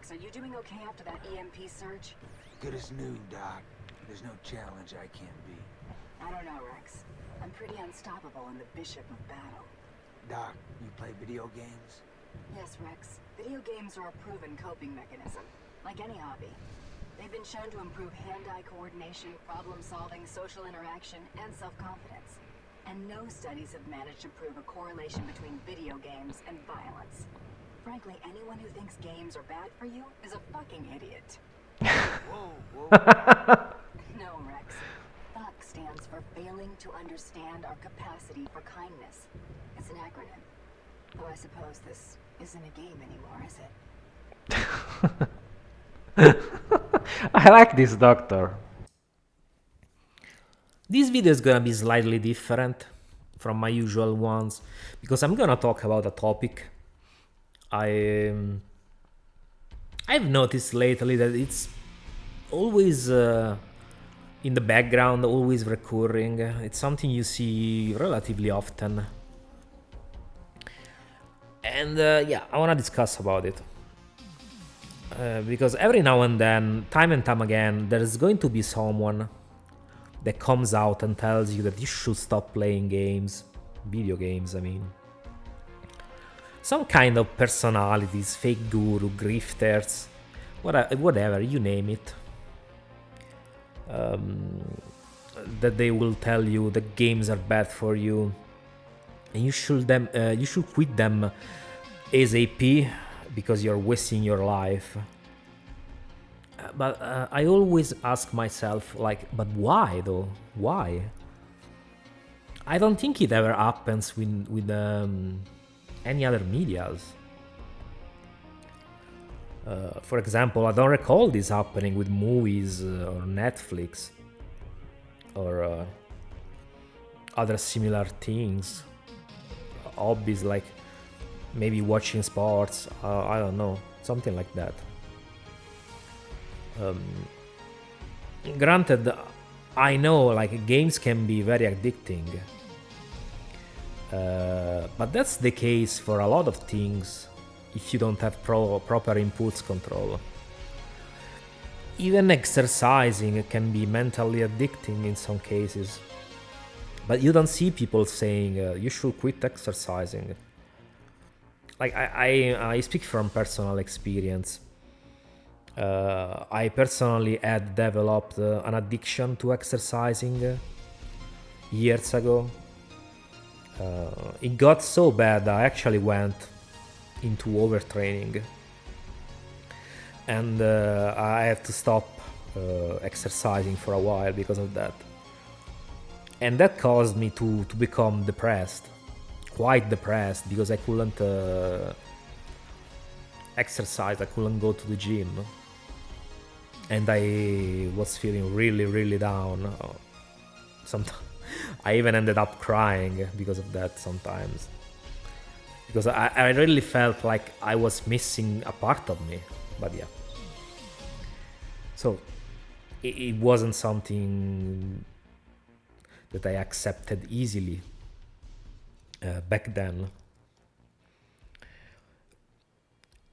Rex, are you doing okay after that EMP surge? Good as new, Doc. There's no challenge I can't beat. I don't know, Rex. I'm pretty unstoppable in the Bishop of Battle. Doc, you play video games? Yes, Rex. Video games are a proven coping mechanism, like any hobby. They've been shown to improve hand-eye coordination, problem-solving, social interaction, and self-confidence. And no studies have managed to prove a correlation between video games and violence. Frankly, anyone who thinks games are bad for you is a fucking idiot. Whoa, whoa. No, Rex. FUCK stands for Failing to Understand Our Capacity for Kindness. It's an acronym. Though I suppose this isn't a game anymore, is it? I like this doctor. This video is gonna be slightly different from my usual ones because I'm gonna talk about a topic I've noticed lately that it's always in the background, always recurring. It's something you see relatively often. And yeah, I want to discuss about it. Because every now and then, time and time again, there's going to be someone that comes out and tells you that you should stop playing games, video games, I mean. Some kind of personalities, fake guru, grifters, whatever, you name it. That they will tell you that games are bad for you and you should quit them ASAP because you're wasting your life. But I always ask myself, like, but why though? Why? I don't think it ever happens with any other medias. For example, I don't recall this happening with movies or Netflix or other similar things. Hobbies like maybe watching sports, I don't know, something like that. Granted, I know like games can be very addicting, but that's the case for a lot of things if you don't have proper impulse control. Even exercising can be mentally addicting in some cases, but you don't see people saying you should quit exercising. Like I speak from personal experience. I personally had developed an addiction to exercising years ago. It got so bad I actually went into overtraining, and I had to stop exercising for a while because of that. And that caused me to become depressed, quite depressed, because I couldn't exercise, I couldn't go to the gym. And I was feeling really, really down. Sometimes I even ended up crying because of that sometimes. Because I really felt like I was missing a part of me. But yeah. So it wasn't something that I accepted easily back then.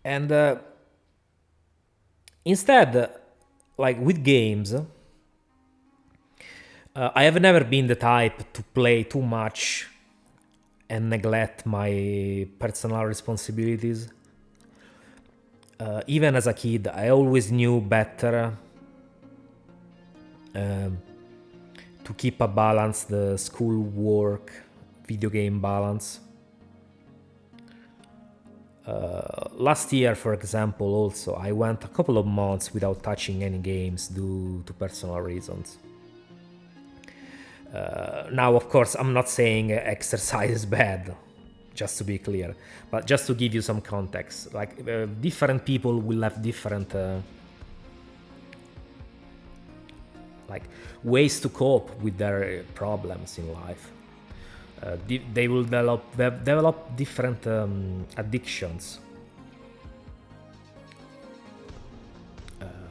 And instead, like with games, I have never been the type to play too much and neglect my personal responsibilities. Even as a kid, I always knew better to keep a balanced school work, video game balance. Last year, for example, also, I went a couple of months without touching any games due to personal reasons. Now, of course, I'm not saying exercise is bad, just to be clear, but just to give you some context. Like, different people will have different like ways to cope with their problems in life. They will develop different addictions.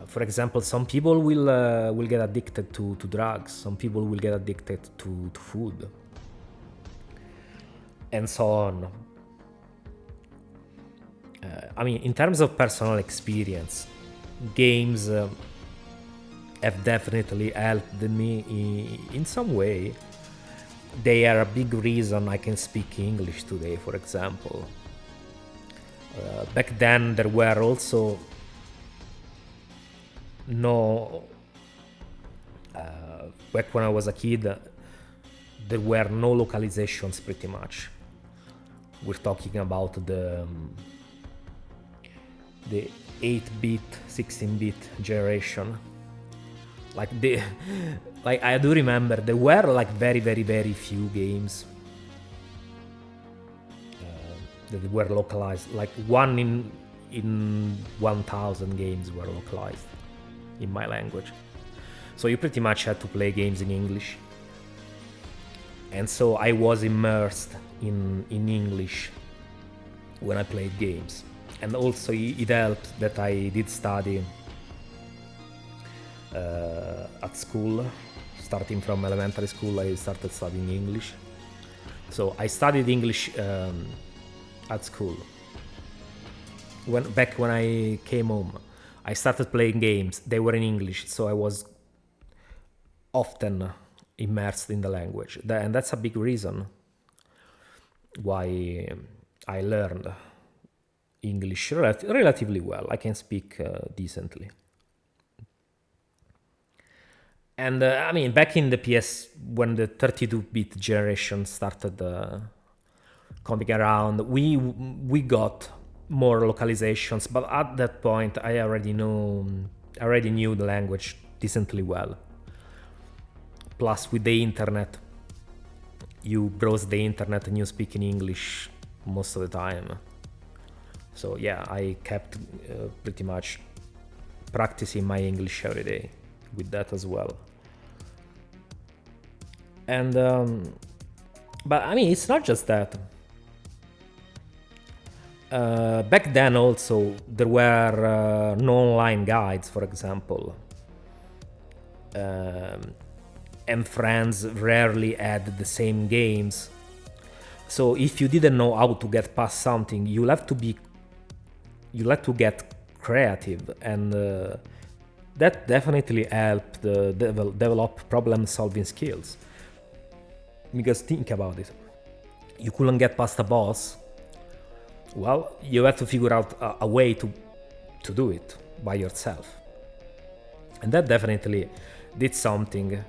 For example, some people will get addicted to drugs. Some people will get addicted to food, and so on. I mean, in terms of personal experience, games have definitely helped me in some way. They are a big reason I can speak English today, for example. Back then there were also no back when I was a kid, there were no localizations pretty much. We're talking about the 8-bit, 16-bit generation. Like I do remember there were like very few games that were localized. Like one in 1,000 games were localized in my language. So you pretty much had to play games in English. And so I was immersed in English when I played games. And also it helped that I did study at school. Starting from elementary school, I started studying English. So I studied English at school. Back when I came home, I started playing games. They were in English, so I was often immersed in the language. And that's a big reason why I learned English relatively well. I can speak decently. And I mean, back in the PS, when the 32-bit generation started coming around, we got more localizations, but at that point I already knew the language decently well. Plus, with the internet, you browse the internet and you speak in English most of the time. So yeah, I kept pretty much practicing my English every day with that as well. And but I mean, it's not just that. Back then also there were no online guides, for example, and friends rarely had the same games. So if you didn't know how to get past something, you have to get creative, and that definitely helped develop problem-solving skills. Because think about it, you couldn't get past a boss. Well, you have to figure out a way to do it by yourself, and that definitely did something.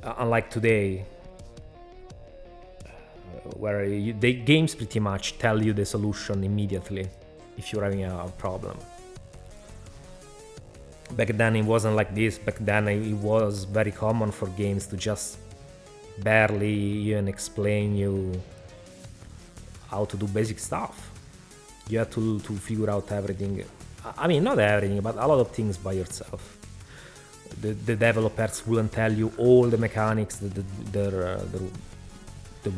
Unlike today, where the games pretty much tell you the solution immediately if you're having a problem. Back then it wasn't like this. Back then it was very common for games to just barely even explain you how to do basic stuff. You had to figure out everything. I mean, not everything, but a lot of things by yourself. The developers wouldn't tell you all the mechanics that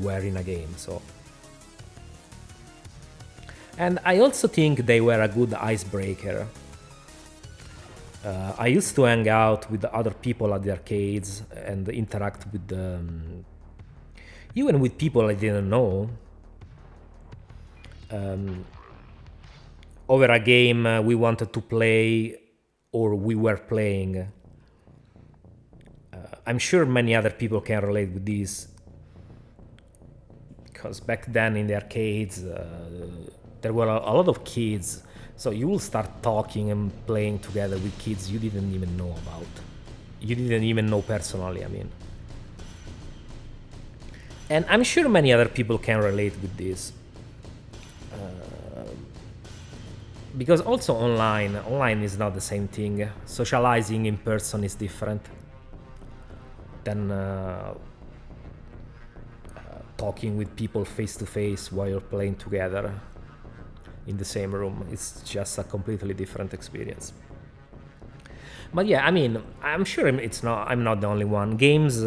were in a game. So, and I also think they were a good icebreaker. I used to hang out with other people at the arcades and interact with even with people I didn't know. Over a game we wanted to play, or we were playing. I'm sure many other people can relate with this, because back then in the arcades there were a lot of kids, so you will start talking and playing together with kids you didn't even know about. You didn't even know personally, I mean. And I'm sure many other people can relate with this. Because also online is not the same thing. Socializing in person is different than talking with people face to face while you're playing together in the same room. It's just a completely different experience. But yeah, I mean, I'm sure I'm not the only one. Games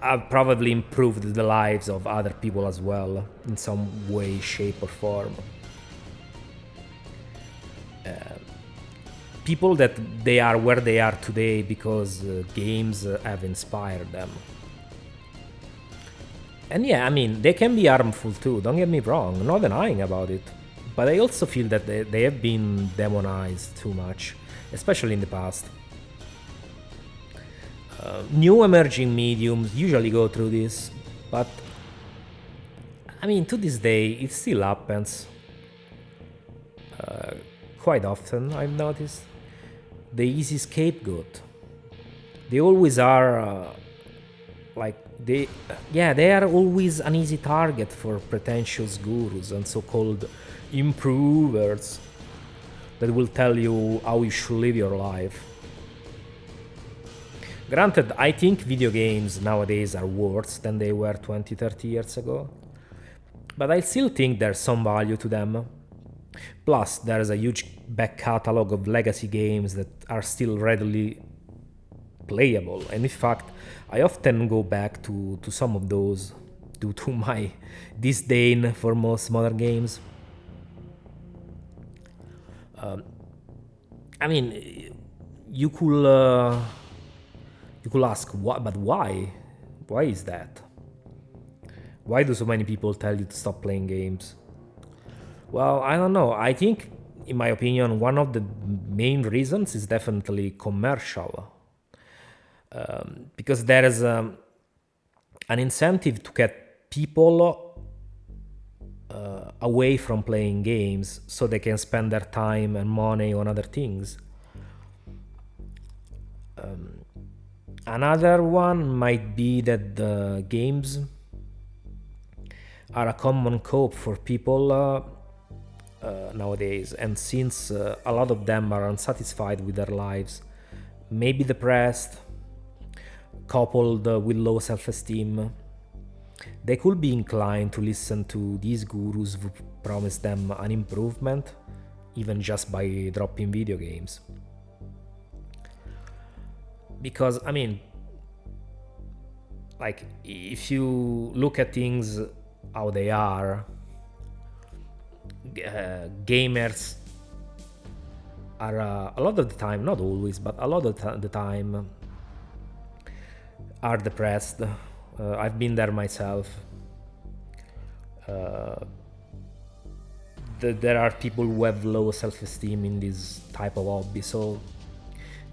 have probably improved the lives of other people as well, in some way, shape, or form. People that they are where they are today because games have inspired them. And yeah, I mean, they can be harmful too, don't get me wrong, not denying about it. But I also feel that they have been demonized too much, especially in the past. New emerging mediums usually go through this, but I mean, to this day, it still happens. Quite often, I've noticed. The easy scapegoat. They always are, they are always an easy target for pretentious gurus and so-called improvers that will tell you how you should live your life. Granted, I think video games nowadays are worse than they were 20-30 years ago, but I still think there's some value to them. Plus, there's a huge back catalog of legacy games that are still readily playable, and in fact, I often go back to some of those due to my disdain for most modern games. I mean, you could ask, what, but why? Why is that? Why do so many people tell you to stop playing games? Well, I don't know. I think, in my opinion, one of the main reasons is definitely commercial. Because there is an incentive to get people away from playing games so they can spend their time and money on other things. Another one might be that the games are a common cope for people nowadays, and since a lot of them are unsatisfied with their lives, maybe depressed, coupled with low self-esteem, they could be inclined to listen to these gurus who promise them an improvement, even just by dropping video games. Because, I mean, like, if you look at things how they are, gamers are a lot of the time, not always, but a lot of the time, are depressed. I've been there myself. There are people who have low self-esteem in this type of hobby, so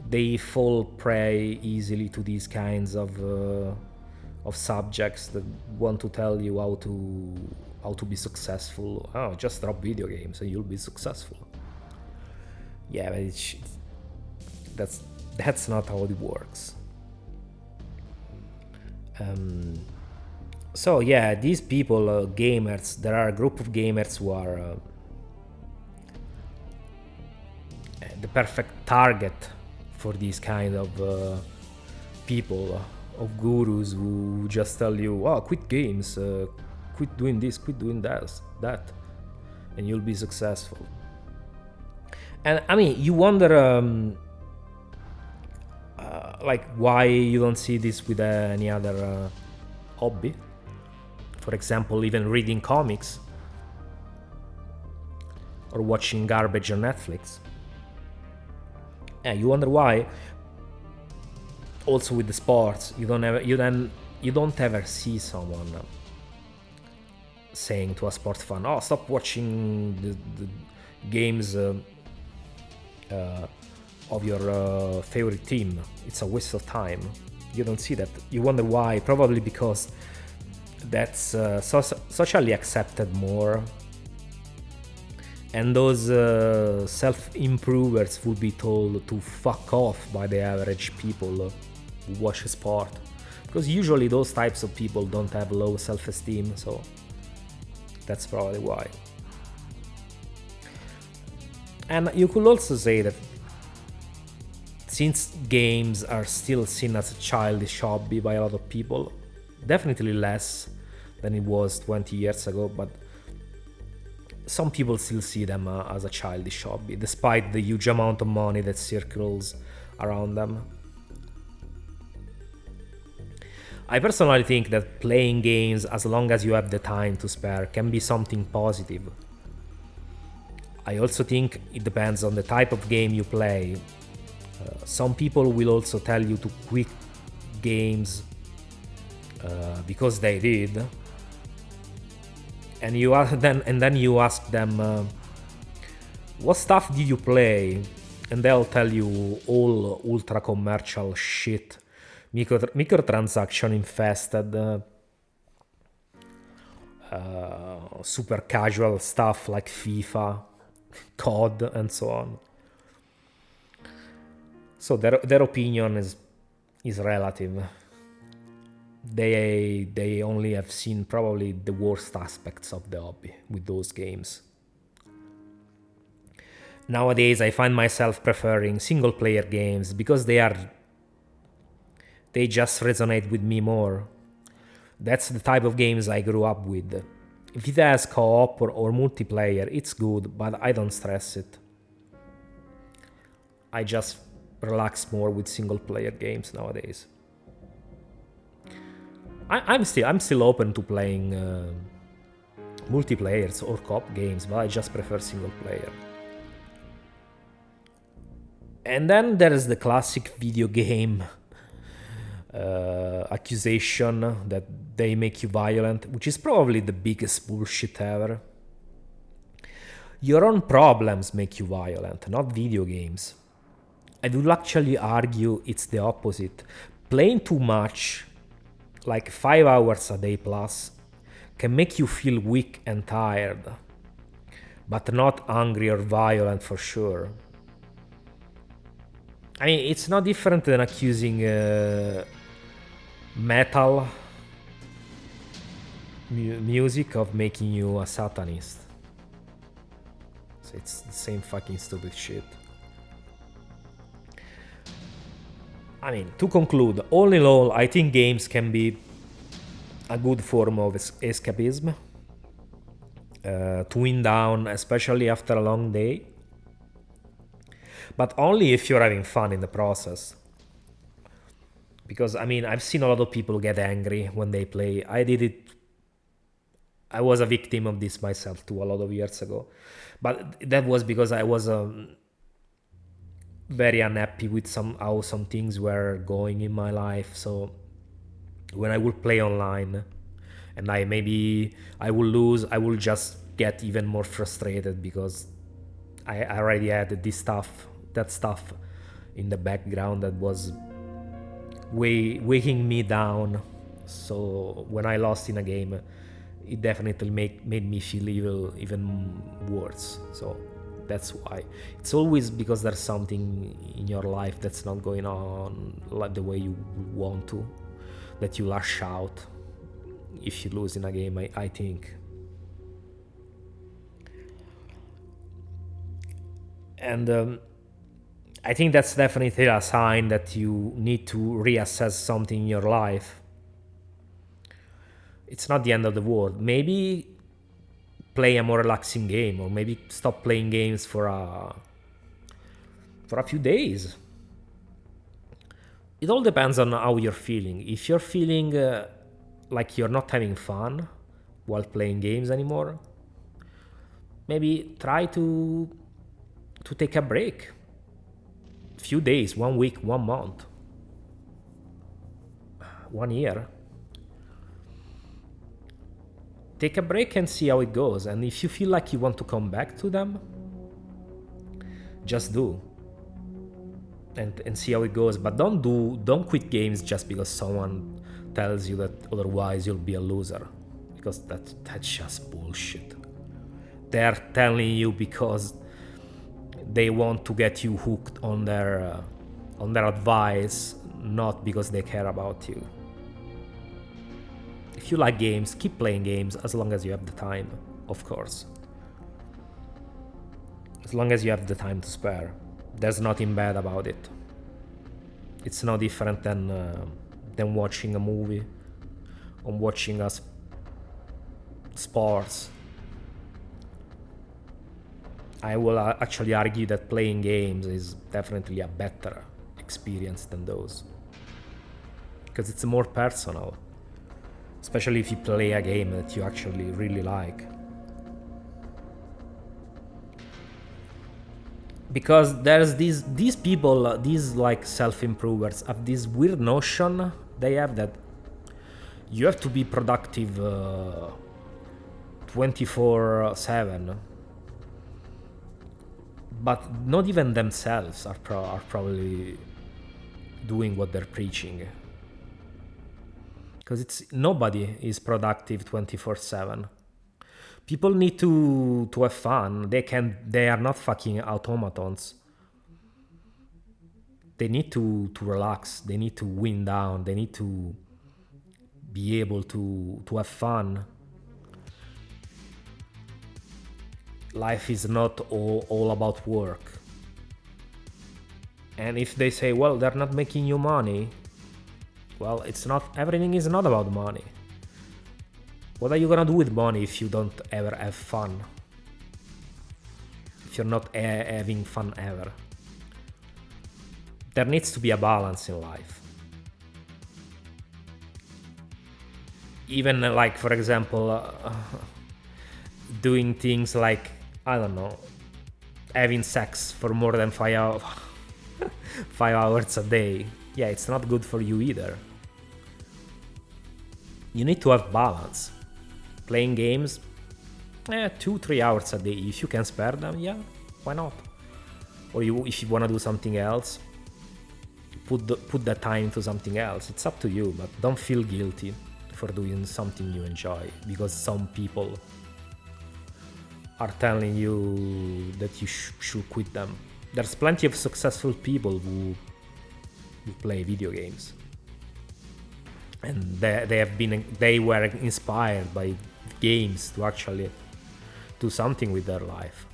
they fall prey easily to these kinds of subjects that want to tell you how to be successful. Oh, just drop video games and you'll be successful. Yeah, but that's not how it works. So yeah, these people, gamers, there are a group of gamers who are the perfect target for these kind of people, of gurus who just tell you, oh, quit games, quit doing this, quit doing that, and you'll be successful. And I mean, you wonder like why you don't see this with any other hobby. For example, even reading comics or watching garbage on Netflix. Yeah, you wonder why. Also with the sports, you don't ever see someone saying to a sports fan, "Oh, stop watching the games of your favorite team. It's a waste of time." You don't see that. You wonder why. Probably because that's socially accepted more, and those self-improvers will be told to fuck off by the average people who watch a sport, because usually those types of people don't have low self-esteem, so that's probably why. And you could also say that since games are still seen as a childish hobby by a lot of people, definitely less than it was 20 years ago, but some people still see them as a childish hobby, despite the huge amount of money that circles around them. I personally think that playing games, as long as you have the time to spare, can be something positive. I also think it depends on the type of game you play. Some people will also tell you to quit games because they did, and then you ask them, what stuff did you play, and they'll tell you all ultra commercial shit, microtransaction infested, super casual stuff like FIFA, COD, and so on. So their opinion is relative. They only have seen probably the worst aspects of the hobby with those games. Nowadays, I find myself preferring single player games because they just resonate with me more. That's the type of games I grew up with. If it has co-op or multiplayer, it's good, but I don't stress it. I just relax more with single player games nowadays. I'm still open to playing multiplayers or co-op games, but I just prefer single player. And then there is the classic video game accusation that they make you violent, which is probably the biggest bullshit ever. Your own problems make you violent, not video games. I would actually argue it's the opposite. Playing too much, like 5 hours a day plus, can make you feel weak and tired, but not angry or violent for sure. I mean, it's no different than accusing metal music of making you a satanist. So it's the same fucking stupid shit. I mean, to conclude, all in all, I think games can be a good form of escapism, to wind down, especially after a long day, but only if you're having fun in the process. Because, I mean, I've seen a lot of people get angry when they play. I was a victim of this myself too a lot of years ago. But that was because I was very unhappy with how some things were going in my life. So when I would play online and I will lose, I will just get even more frustrated because I already had that stuff in the background that was weighing me down. So when I lost in a game, it definitely made me feel even worse. So that's why it's always because there's something in your life that's not going on like the way you want to, that you lash out if you lose in a game. I think. And I think that's definitely a sign that you need to reassess something in your life. It's not the end of the world. Maybe play a more relaxing game, or maybe stop playing games for a few days. It all depends on how you're feeling. If you're feeling like you're not having fun while playing games anymore, maybe try to take a break. Few days, 1 week, 1 month, 1 year. Take a break and see how it goes. And if you feel like you want to come back to them, just do. And see how it goes. But don't quit games just because someone tells you that otherwise you'll be a loser. Because that's just bullshit. They're telling you because they want to get you hooked on their advice, not because they care about you. If you like games, keep playing games as long as you have the time, of course. As long as you have the time to spare. There's nothing bad about it. It's no different than watching a movie or watching sports. I will actually argue that playing games is definitely a better experience than those. Because it's more personal. Especially if you play a game that you actually really like. Because there's these people, these like self-improvers, have this weird notion they have that you have to be productive 24/7, but not even themselves are probably doing what they're preaching, because it's nobody is productive 24/7. People need to have fun. They are not fucking automatons. They need to relax. They need to wind down. They need to be able to have fun. Life is not all about work. And if they say, well, they're not making you money, well, everything is not about money. What are you gonna do with money if you don't ever have fun? If you're not having fun ever? There needs to be a balance in life. Even like, for example, doing things like, I don't know, having sex for more than 5 hours a day. Yeah, it's not good for you either. You need to have balance. Playing games, 2-3 hours a day. If you can spare them, yeah, why not? Or if you want to do something else, put that time into something else. It's up to you, but don't feel guilty for doing something you enjoy because some people are telling you that you should quit them. There's plenty of successful people who play video games, and they were inspired by games to actually do something with their life.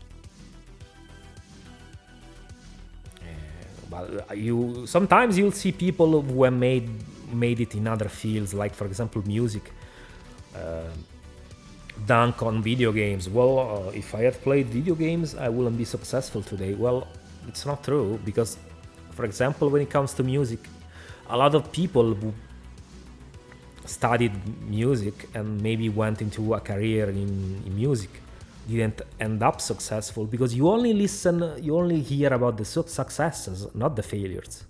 But sometimes you'll see people who have made it in other fields, like for example music, dunk on video games. Well, if I had played video games, I wouldn't be successful today. Well, it's not true, because for example, when it comes to music, a lot of people who studied music and maybe went into a career in music didn't end up successful, because you only hear about the successes, not the failures.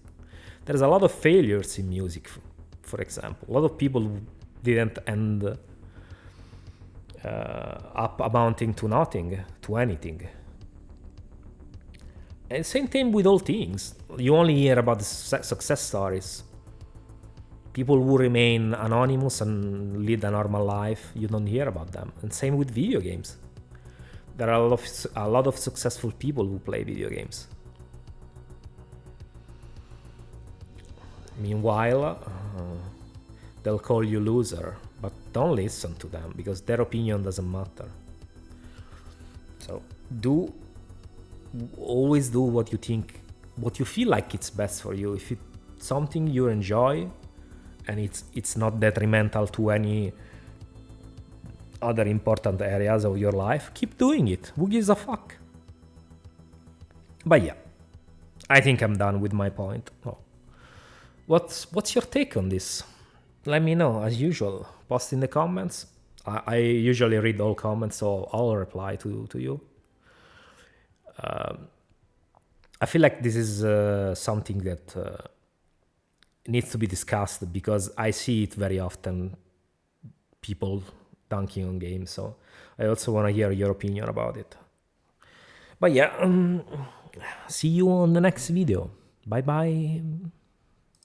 There's a lot of failures in music, for example. A lot of people didn't end up amounting to nothing, to anything. And same thing with all things. You only hear about the success stories. People who remain anonymous and lead a normal life, you don't hear about them. And same with video games. There are a lot of successful people who play video games. Meanwhile, they'll call you loser, but don't listen to them, because their opinion doesn't matter. So always do what you feel like it's best for you. If it's something you enjoy and it's not detrimental to any other important areas of your life, keep doing it. Who gives a fuck? But yeah, I think I'm done with my point. Oh. What's your take on this? Let me know, as usual. Post in the comments. I usually read all comments, so I'll reply to you. I feel like this is something that needs to be discussed, because I see it very often, people dunking on games. So I also want to hear your opinion about it. But yeah, see you on the next video. Bye bye.